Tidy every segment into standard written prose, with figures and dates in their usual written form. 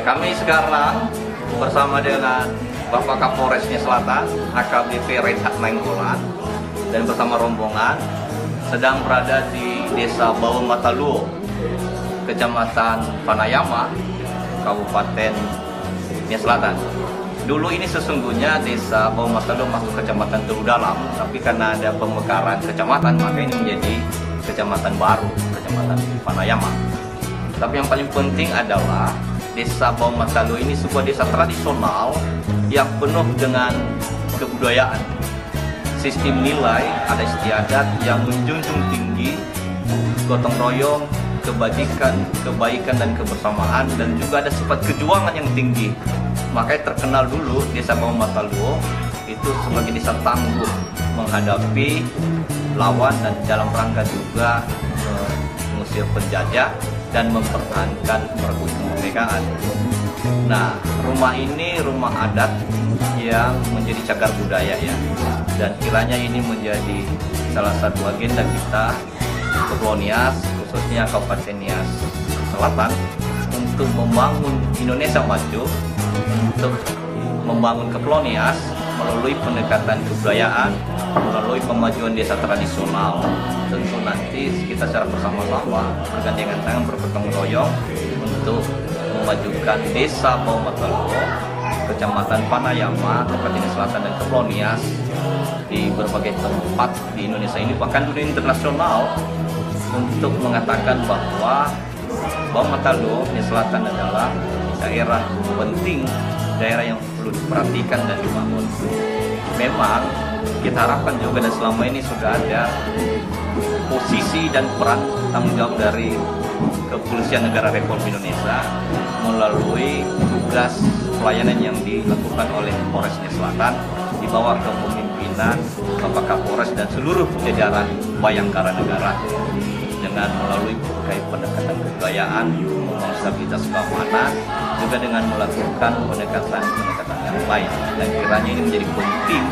Kami sekarang bersama dengan Bapak Kapolresnya Selatan, AKBP Reinhard Nainggolan, dan bersama rombongan sedang berada di Desa Bawang Mataluo, Kecamatan Panayama, Kabupaten Nia Selatan. Dulu ini sesungguhnya Desa Bawang Mataluo masuk Kecamatan Teluk Dalam, tapi karena ada pemekaran kecamatan, maka ini menjadi Kecamatan baru, Kecamatan Panayama. Tapi yang paling penting adalah Desa Bawang Mataluo ini sebuah desa tradisional yang penuh dengan kebudayaan. Sistem nilai, adat istiadat yang menjunjung tinggi gotong royong, kebaikan dan kebersamaan, dan juga ada sifat kejuangan yang tinggi. Makanya terkenal dulu Desa Bawang Mataluo itu sebagai desa tangguh menghadapi lawan dan dalam rangka juga mengusir penjajah dan mempertahankan merebut kemerdekaan. Nah, rumah ini rumah adat yang menjadi cagar budaya ya, dan kiranya ini menjadi salah satu agenda kita Kepulauan Nias, khususnya Kabupaten Nias Selatan, untuk membangun Indonesia maju, untuk membangun Kepulauan Nias melalui pendekatan kebudayaan, melalui pemajuan desa tradisional. Tentu nanti kita secara bersama-sama bergandengan tangan, bergotong royong untuk memajukan Desa Bawang Mataluo, Kecamatan Panayama, Kabupaten Selatan dan Kepulauan Nias di berbagai tempat di Indonesia ini, bahkan dunia internasional, untuk mengatakan bahwa Bawang Mataluo Nia Selatan adalah daerah penting, daerah yang perlu diperhatikan dan dibangun. Memang kita harapkan juga, dan selama ini sudah ada posisi dan peran tanggung jawab dari Kepolisian Negara Republik Indonesia melalui tugas pelayanan yang dilakukan oleh Polres Nia Selatan di bawah kepemimpinan Bapak Kapolres dan seluruh jajaran Bayangkara Negara, dengan melalui berbagai pendekatan kebudayaan, stabilitas keamanan, juga dengan melakukan pendekatan yang lain. Dan kiranya ini menjadi penting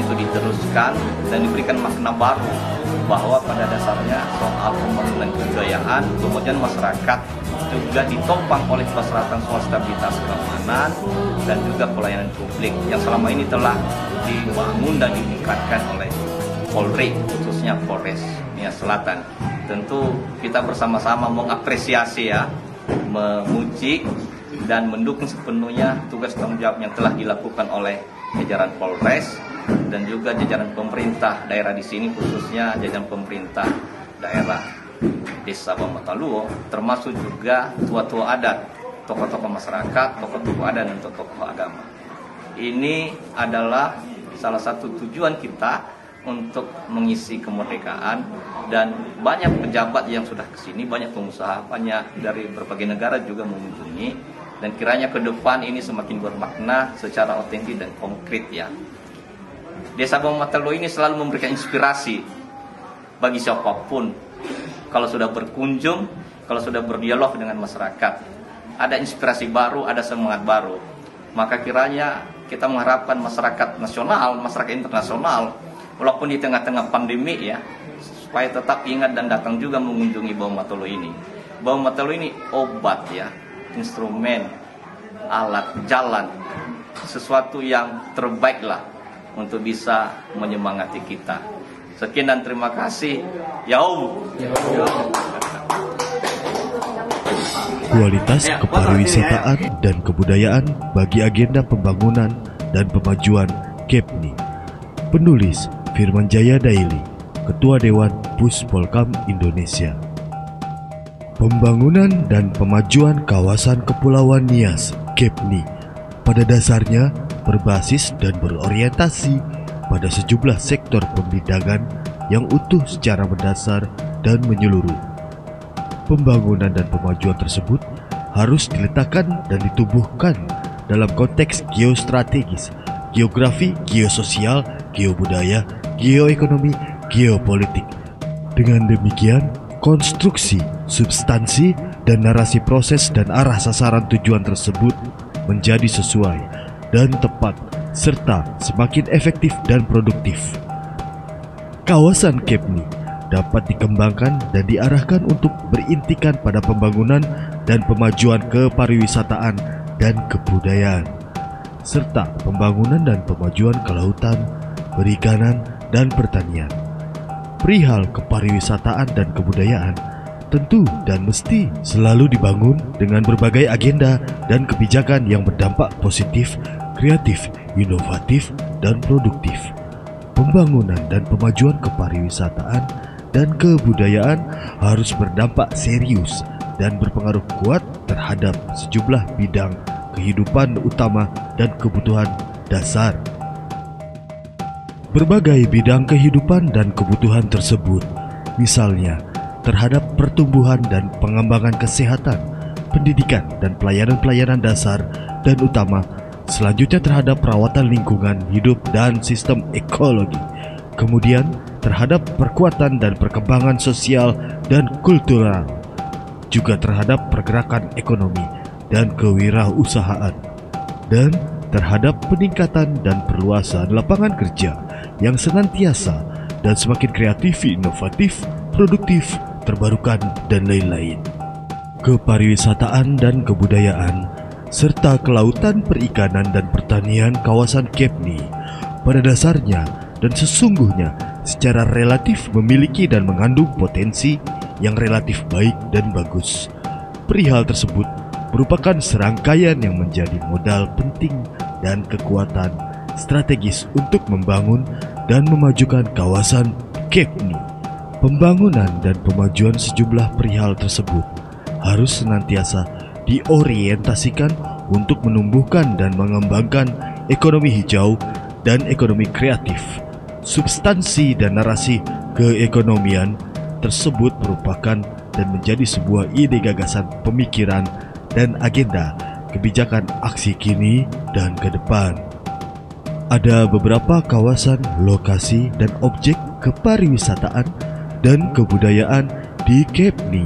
untuk diteruskan dan diberikan makna baru, bahwa pada dasarnya soal pembangunan kebudayaan, kemudian masyarakat juga ditopang oleh persyaratan soal stabilitas keamanan dan juga pelayanan publik yang selama ini telah dibangun dan ditingkatkan oleh Polri, khususnya Polres Nia Selatan. Tentu kita bersama-sama mengapresiasi ya, memuji dan mendukung sepenuhnya tugas tanggung jawab yang telah dilakukan oleh jajaran Polres dan juga jajaran pemerintah daerah di sini, khususnya jajaran pemerintah daerah Desa Bawang Mataluo, termasuk juga tua-tua adat, tokoh-tokoh masyarakat, tokoh-tokoh adat dan tokoh agama. Ini adalah salah satu tujuan kita untuk mengisi kemerdekaan, dan banyak pejabat yang sudah kesini, banyak pengusaha, banyak dari berbagai negara juga mengunjungi, dan kiranya ke depan ini semakin bermakna secara otentik dan konkret ya. Desa Bawang Mataluo ini selalu memberikan inspirasi bagi siapapun kalau sudah berkunjung, kalau sudah berdialog dengan masyarakat. Ada inspirasi baru, ada semangat baru. Maka kiranya kita mengharapkan masyarakat nasional, masyarakat internasional, walaupun di tengah-tengah pandemi ya, supaya tetap ingat dan datang juga mengunjungi Bawang Mataluo ini. Bawang Mataluo ini obat ya, instrumen, alat, jalan, sesuatu yang terbaik lah untuk bisa menyemangati kita. Sekian dan terima kasih. Yaum. Kualitas kepariwisataan dan kebudayaan bagi agenda pembangunan dan pemajuan KEPNI. Penulis Firman Jaya Daily, Ketua Dewan Puspolkam Indonesia. Pembangunan dan pemajuan kawasan Kepulauan Nias (KEPNI) pada dasarnya berbasis dan berorientasi pada sejumlah sektor pembidangan yang utuh secara mendasar dan menyeluruh. Pembangunan dan pemajuan tersebut harus diletakkan dan ditumbuhkan dalam konteks geostrategis, geografi, geososial, geobudaya, geoekonomi, geopolitik. Dengan demikian, konstruksi, substansi, dan narasi proses dan arah sasaran tujuan tersebut menjadi sesuai dan tepat, serta semakin efektif dan produktif. Kawasan Kepni dapat dikembangkan dan diarahkan untuk berintikan pada pembangunan dan pemajuan kepariwisataan dan kebudayaan, serta pembangunan dan pemajuan kelautan, perikanan, dan pertanian. Perihal kepariwisataan dan kebudayaan tentu dan mesti selalu dibangun dengan berbagai agenda dan kebijakan yang berdampak positif, kreatif, inovatif, dan produktif. Pembangunan dan pemajuan kepariwisataan dan kebudayaan harus berdampak serius dan berpengaruh kuat terhadap sejumlah bidang kehidupan utama dan kebutuhan dasar. Berbagai bidang kehidupan dan kebutuhan tersebut, misalnya terhadap pertumbuhan dan pengembangan kesehatan, pendidikan dan pelayanan-pelayanan dasar dan utama, selanjutnya terhadap perawatan lingkungan hidup dan sistem ekologi, kemudian terhadap perkuatan dan perkembangan sosial dan kultural, juga terhadap pergerakan ekonomi dan kewirausahaan, dan terhadap peningkatan dan perluasan lapangan kerja yang senantiasa dan semakin kreatif, inovatif, produktif, terbarukan, dan lain-lain. Kepariwisataan dan kebudayaan serta kelautan, perikanan, dan pertanian kawasan Kepni pada dasarnya dan sesungguhnya secara relatif memiliki dan mengandung potensi yang relatif baik dan bagus. Perihal tersebut merupakan serangkaian yang menjadi modal penting dan kekuatan strategis untuk membangun dan memajukan kawasan Kepni. Pembangunan dan pemajuan sejumlah perihal tersebut harus senantiasa diorientasikan untuk menumbuhkan dan mengembangkan ekonomi hijau dan ekonomi kreatif. Substansi dan narasi keekonomian tersebut merupakan dan menjadi sebuah ide, gagasan, pemikiran, dan agenda kebijakan aksi kini dan ke depan. Ada beberapa kawasan, lokasi, dan objek kepariwisataan dan kebudayaan di Kepni.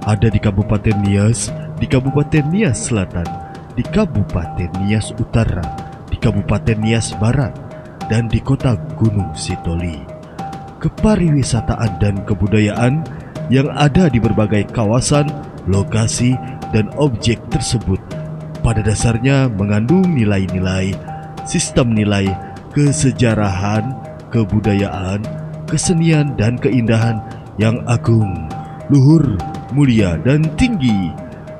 Ada di Kabupaten Nias, di Kabupaten Nias Selatan, di Kabupaten Nias Utara, di Kabupaten Nias Barat, dan di Kota Gunung Sitoli. Kepariwisataan dan kebudayaan yang ada di berbagai kawasan, lokasi, dan objek tersebut pada dasarnya mengandung nilai-nilai, sistem nilai, kesejarahan, kebudayaan, kesenian, dan keindahan yang agung, luhur, mulia, dan tinggi.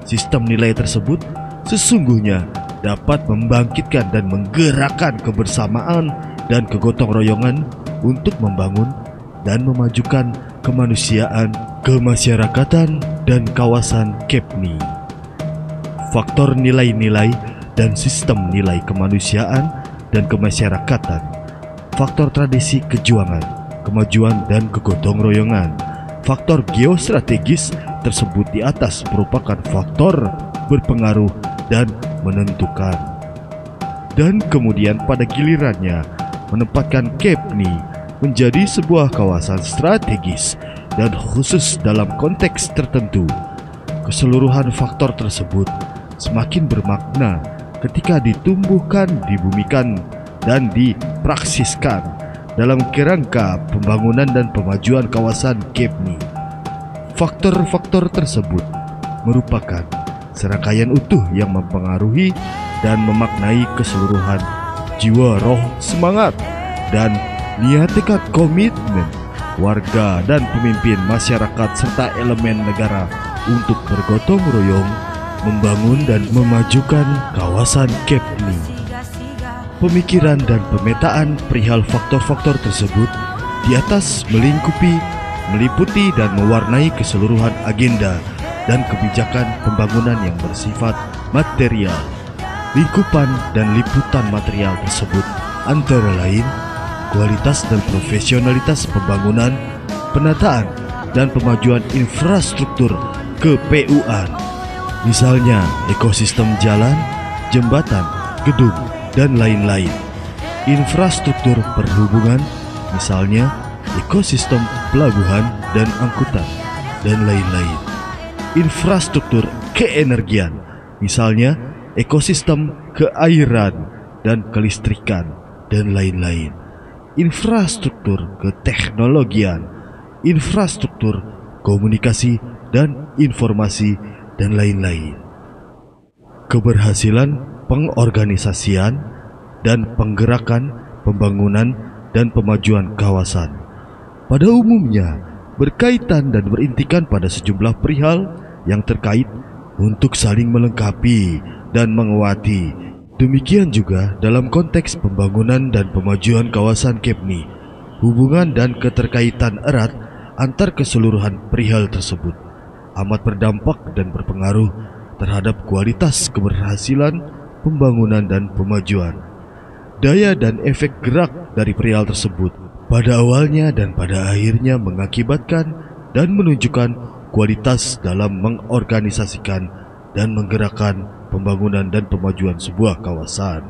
Sistem nilai tersebut sesungguhnya dapat membangkitkan dan menggerakkan kebersamaan dan kegotong royongan untuk membangun dan memajukan kemanusiaan, kemasyarakatan, dan kawasan Kepni. Faktor nilai-nilai dan sistem nilai kemanusiaan dan kemasyarakatan, faktor tradisi kejuangan, kemajuan, dan kegotong royongan. Faktor geostrategis tersebut di atas merupakan faktor berpengaruh dan menentukan. Dan kemudian pada gilirannya menempatkan Kepni menjadi sebuah kawasan strategis dan khusus dalam konteks tertentu. Keseluruhan faktor tersebut semakin bermakna ketika ditumbuhkan, dibumikan, dan dipraksiskan dalam kerangka pembangunan dan pemajuan kawasan Kepni. Faktor-faktor tersebut merupakan serangkaian utuh yang mempengaruhi dan memaknai keseluruhan jiwa, roh, semangat, dan niat tekad komitmen warga dan pemimpin masyarakat serta elemen negara untuk bergotong royong membangun dan memajukan kawasan Kepni. Pemikiran dan pemetaan perihal faktor-faktor tersebut di atas meliputi dan mewarnai keseluruhan agenda dan kebijakan pembangunan yang bersifat material. Lingkupan dan liputan material tersebut antara lain kualitas dan profesionalitas pembangunan, penataan, dan pemajuan infrastruktur ke-PU-an. Misalnya ekosistem jalan, jembatan, gedung, dan lain-lain. Infrastruktur perhubungan, misalnya ekosistem pelabuhan dan angkutan, dan lain-lain. Infrastruktur keenergian, misalnya ekosistem keairan dan kelistrikan, dan lain-lain. infrastruktur keteknologian, infrastruktur komunikasi dan informasi, dan lain-lain. Keberhasilan pengorganisasian dan penggerakan pembangunan dan pemajuan kawasan pada umumnya berkaitan dan berintikan pada sejumlah perihal yang terkait untuk saling melengkapi dan menguati. Demikian juga dalam konteks pembangunan dan pemajuan kawasan Kepni, hubungan dan keterkaitan erat antar keseluruhan perihal tersebut amat berdampak dan berpengaruh terhadap kualitas keberhasilan pembangunan dan pemajuan. Daya dan efek gerak dari perihal tersebut pada awalnya dan pada akhirnya mengakibatkan dan menunjukkan kualitas dalam mengorganisasikan dan menggerakkan pembangunan dan pemajuan sebuah kawasan.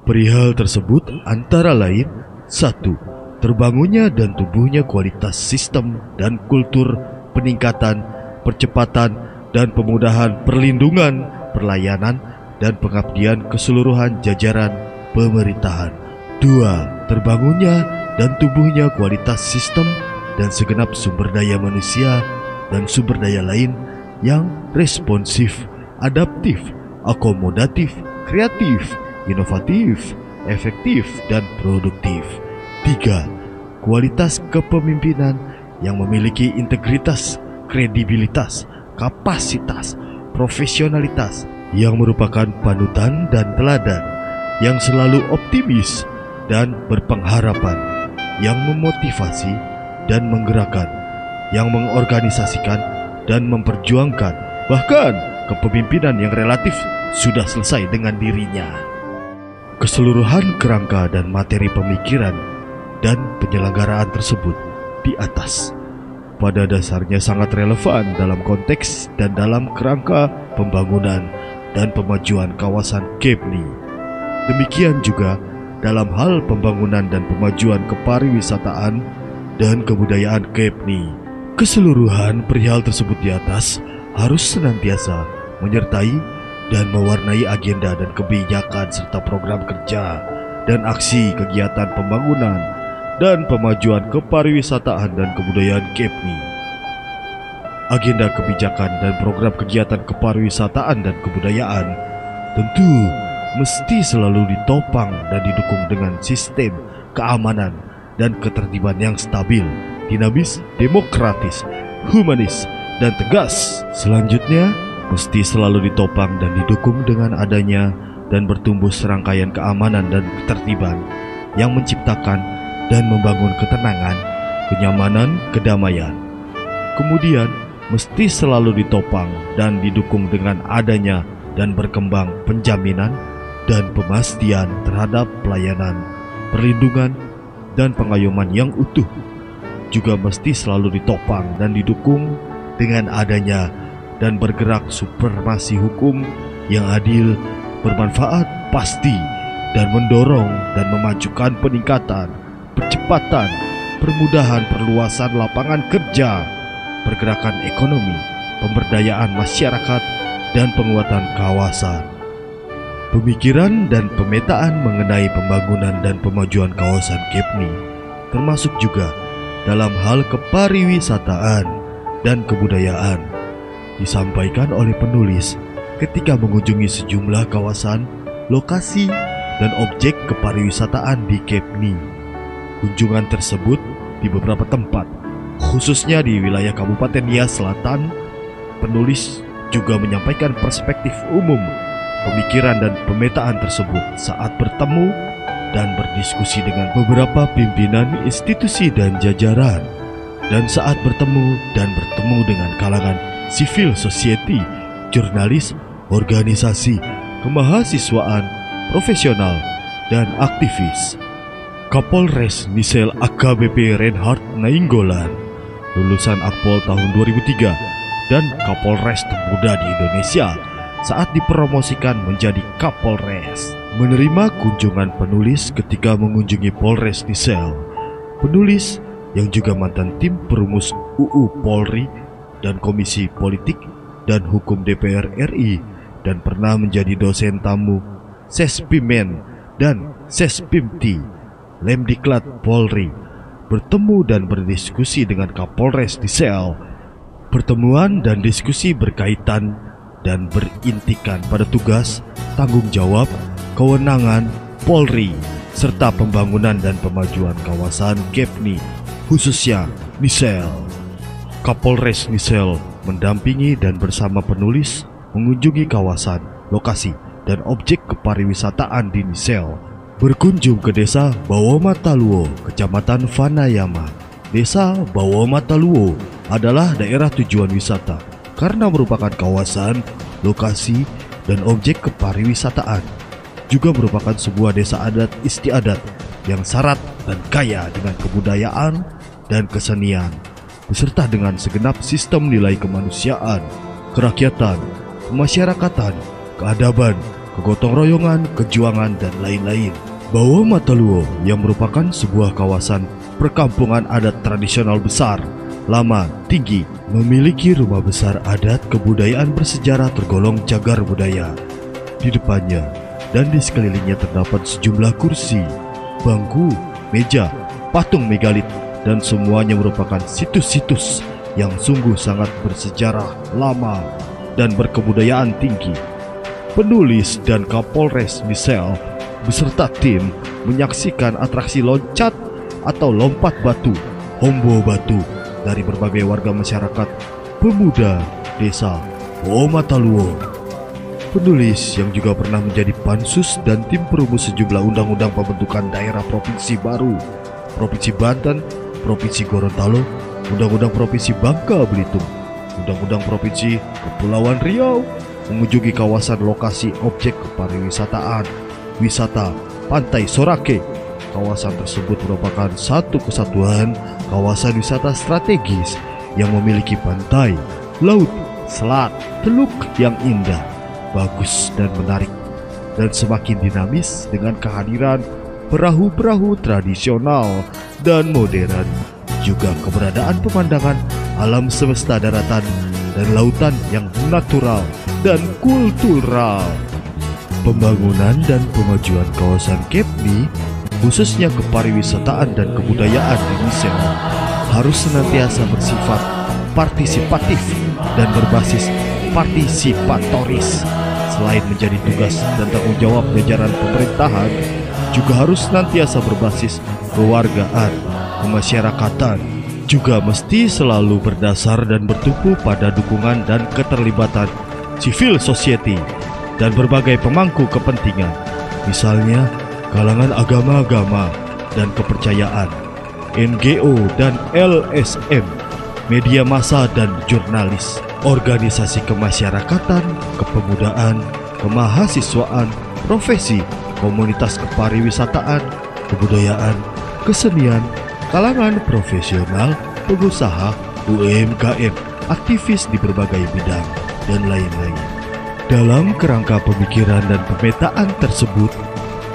Perihal tersebut antara lain: 1. Terbangunnya dan tumbuhnya kualitas sistem dan kultur peningkatan, percepatan, dan pemudahan perlindungan, pelayanan, dan pengabdian keseluruhan jajaran pemerintahan. 2. Terbangunnya dan tumbuhnya kualitas sistem dan segenap sumber daya manusia dan sumber daya lain yang responsif, adaptif, akomodatif, kreatif, inovatif, efektif, dan produktif. 3. Kualitas kepemimpinan yang memiliki integritas, kredibilitas, kapasitas, profesionalitas yang merupakan panutan dan teladan, yang selalu optimis dan berpengharapan, yang memotivasi dan menggerakkan, yang mengorganisasikan dan memperjuangkan, bahkan kepemimpinan yang relatif sudah selesai dengan dirinya. Keseluruhan kerangka dan materi pemikiran dan penyelenggaraan tersebut di atas pada dasarnya sangat relevan dalam konteks dan dalam kerangka pembangunan dan pemajuan kawasan Kepni. Demikian juga dalam hal pembangunan dan pemajuan kepariwisataan dan kebudayaan Kepni. Keseluruhan perihal tersebut di atas harus senantiasa menyertai dan mewarnai agenda dan kebijakan serta program kerja dan aksi kegiatan pembangunan dan pemajuan kepariwisataan dan kebudayaan Kepni. Agenda kebijakan dan program kegiatan kepariwisataan dan kebudayaan tentu mesti selalu ditopang dan didukung dengan sistem keamanan dan ketertiban yang stabil, dinamis, demokratis, humanis, dan tegas. Selanjutnya, mesti selalu ditopang dan didukung dengan adanya dan bertumbuh serangkaian keamanan dan ketertiban yang menciptakan dan membangun ketenangan, kenyamanan, kedamaian. Kemudian, mesti selalu ditopang dan didukung dengan adanya dan berkembang penjaminan dan pemastian terhadap pelayanan, perlindungan, dan pengayoman yang utuh. Juga mesti selalu ditopang dan didukung dengan adanya dan bergerak supremasi hukum yang adil, bermanfaat, pasti, dan mendorong dan memajukan peningkatan, percepatan, permudahan perluasan lapangan kerja, pergerakan ekonomi, pemberdayaan masyarakat, dan penguatan kawasan. Pemikiran dan pemetaan mengenai pembangunan dan pemajuan kawasan Kepni termasuk juga dalam hal kepariwisataan dan kebudayaan disampaikan oleh penulis ketika mengunjungi sejumlah kawasan, lokasi, dan objek kepariwisataan di Kepni. Kunjungan tersebut di beberapa tempat, khususnya di wilayah Kabupaten Nias Selatan. Penulis juga menyampaikan perspektif umum pemikiran dan pemetaan tersebut saat bertemu dan berdiskusi dengan beberapa pimpinan institusi dan jajaran, dan saat bertemu dengan kalangan civil society, jurnalis, organisasi, kemahasiswaan, profesional, dan aktivis. Kapolres Nisel AKBP Reinhard Nainggolan, lulusan Akpol tahun 2003 dan Kapolres termuda di Indonesia saat dipromosikan menjadi Kapolres, menerima kunjungan penulis ketika mengunjungi Polres Nisel. Penulis yang juga mantan tim perumus UU Polri dan Komisi Politik dan Hukum DPR RI dan pernah menjadi dosen tamu Sespimen dan Sespimti Lemdiklat Polri bertemu dan berdiskusi dengan Kapolres Nisel. Pertemuan dan diskusi berkaitan dan berintikan pada tugas, tanggung jawab, kewenangan Polri, serta pembangunan dan pemajuan kawasan Kepni, khususnya Nisel. Kapolres Nisel mendampingi dan bersama penulis mengunjungi kawasan, lokasi, dan objek kepariwisataan di Nisel. Berkunjung ke desa Bawomataluo, Kecamatan Vanayama. Desa Bawomataluo adalah daerah tujuan wisata karena merupakan kawasan, lokasi, dan objek kepariwisataan. Juga merupakan sebuah desa adat istiadat yang syarat dan kaya dengan kebudayaan dan kesenian, beserta dengan segenap sistem nilai kemanusiaan, kerakyatan, kemasyarakatan, keadaban, kegotong royongan, kejuangan, dan lain-lain. Bawomataluo yang merupakan sebuah kawasan perkampungan adat tradisional besar, lama, tinggi, memiliki rumah besar adat kebudayaan bersejarah tergolong cagar budaya. Di depannya dan di sekelilingnya terdapat sejumlah kursi, bangku, meja, patung megalit, dan semuanya merupakan situs-situs yang sungguh sangat bersejarah, lama, dan berkebudayaan tinggi. Penulis dan Kapolres Nisel beserta tim menyaksikan atraksi loncat atau lompat batu, hombo batu dari berbagai warga masyarakat pemuda desa Bawomataluo. Penulis yang juga pernah menjadi pansus dan tim perumus sejumlah undang-undang pembentukan daerah provinsi baru, Provinsi Banten, Provinsi Gorontalo, Undang-Undang Provinsi Bangka Belitung, Undang-Undang Provinsi Kepulauan Riau, mengunjungi kawasan lokasi objek kepariwisataan, wisata Pantai Sorake. Kawasan tersebut merupakan satu kesatuan kawasan wisata strategis yang memiliki pantai, laut, selat, teluk yang indah, bagus dan menarik, dan semakin dinamis dengan kehadiran perahu-perahu tradisional dan modern, juga keberadaan pemandangan alam semesta daratan dan lautan yang natural dan kultural. Pembangunan dan pemajuan kawasan Kepni, khususnya kepariwisataan dan kebudayaan di Nisel, harus senantiasa bersifat partisipatif dan berbasis partisipatoris. Selain menjadi tugas dan tanggung jawab jajaran pemerintahan, juga harus senantiasa berbasis kewargaan, kemasyarakatan, juga mesti selalu berdasar dan bertumpu pada dukungan dan keterlibatan civil society dan berbagai pemangku kepentingan, misalnya kalangan agama-agama dan kepercayaan, NGO dan LSM, media massa dan jurnalis, organisasi kemasyarakatan, kepemudaan, kemahasiswaan, profesi, komunitas kepariwisataan, kebudayaan, kesenian, kalangan profesional, pengusaha, UMKM, aktivis di berbagai bidang, dan lain-lain. Dalam kerangka pemikiran dan pemetaan tersebut,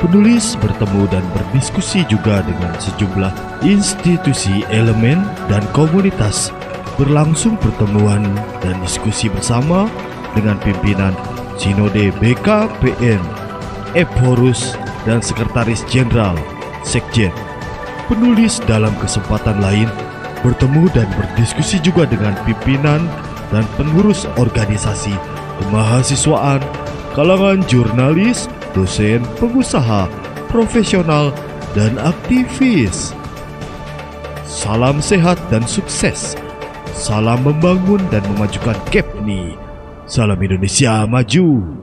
penulis bertemu dan berdiskusi juga dengan sejumlah institusi, elemen, dan komunitas. Berlangsung pertemuan dan diskusi bersama dengan pimpinan Sinode BKPN, Epworus, dan Sekretaris Jenderal Sekjen. Penulis dalam kesempatan lain bertemu dan berdiskusi juga dengan pimpinan dan pengurus organisasi kemahasiswaan, kalangan jurnalis, dosen, pengusaha, profesional, dan aktivis. Salam sehat dan sukses. Salam membangun dan memajukan Kepni. Salam Indonesia Maju.